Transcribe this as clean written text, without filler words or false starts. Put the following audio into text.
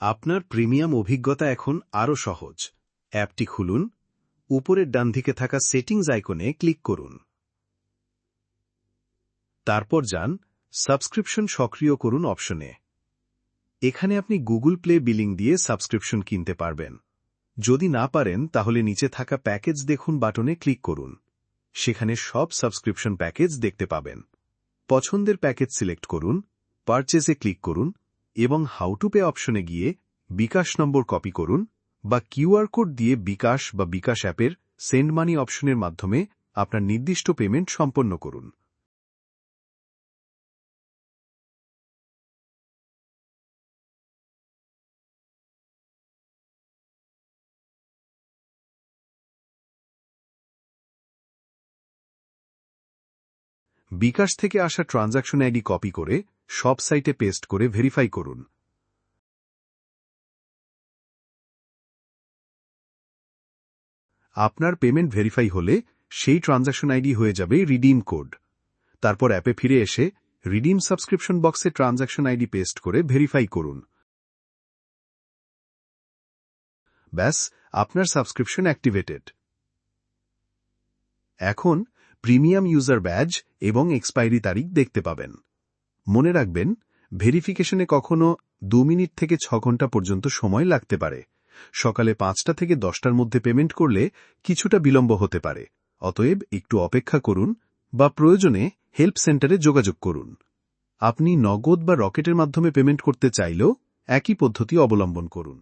আপনার প্রিমিয়াম অভিজ্ঞতা এখন আরও সহজ। অ্যাপটি খুলুন, উপরের ডানদিকে থাকা সেটিংস আইকনে ক্লিক করুন। তারপর যান সাবস্ক্রিপশন সক্রিয় করুন অপশনে। এখানে আপনি গুগল প্লে বিলিং দিয়ে সাবস্ক্রিপশন কিনতে পারবেন। যদি না পারেন তাহলে নিচে থাকা প্যাকেজ দেখুন বাটনে ক্লিক করুন। সেখানে সব সাবস্ক্রিপশন প্যাকেজ দেখতে পাবেন। পছন্দের প্যাকেজ সিলেক্ট করুন, পারচেজে ক্লিক করুন এবং হাউ টু পে অপশনে গিয়ে বিকাশ নম্বর কপি করুন বা কিউআর কোড দিয়ে বিকাশ বা বিকাশ অ্যাপের সেন্ড মানি অপশনের মাধ্যমে আপনার নির্দিষ্ট পেমেন্ট সম্পন্ন করুন। বিকাশ থেকে আসা ট্রানজাকশন আইডি কপি করে সব সাইটে পেস্ট করে ভেরিফাই করুন। আপনার পেমেন্ট ভেরিফাই হলে সেই ট্রানজাকশন আইডি হয়ে যাবে রিডিম কোড। তারপর অ্যাপে ফিরে এসে রিডিম সাবস্ক্রিপশন বক্সে ট্রানজাকশন আইডি পেস্ট করে ভেরিফাই করুন। ব্যাস, আপনার সাবস্ক্রিপশন অ্যাক্টিভেটেড। এখন প্রিমিয়াম ইউজার ব্যাজ এবং এক্সপায়ারি তারিখ দেখতে পাবেন। মনে রাখবেন, ভেরিফিকেশনে কখনো 2 মিনিট থেকে 6 ঘন্টা পর্যন্ত সময় লাগতে পারে। সকালে 5টা থেকে 10টার মধ্যে পেমেন্ট করলে কিছুটা বিলম্ব হতে পারে। অতএব একটু অপেক্ষা করুন বা প্রয়োজনে হেল্প সেন্টারে যোগাযোগ করুন। আপনি নগদ বা রকেটের মাধ্যমে পেমেন্ট করতে চাইলেও একই পদ্ধতি অবলম্বন করুন।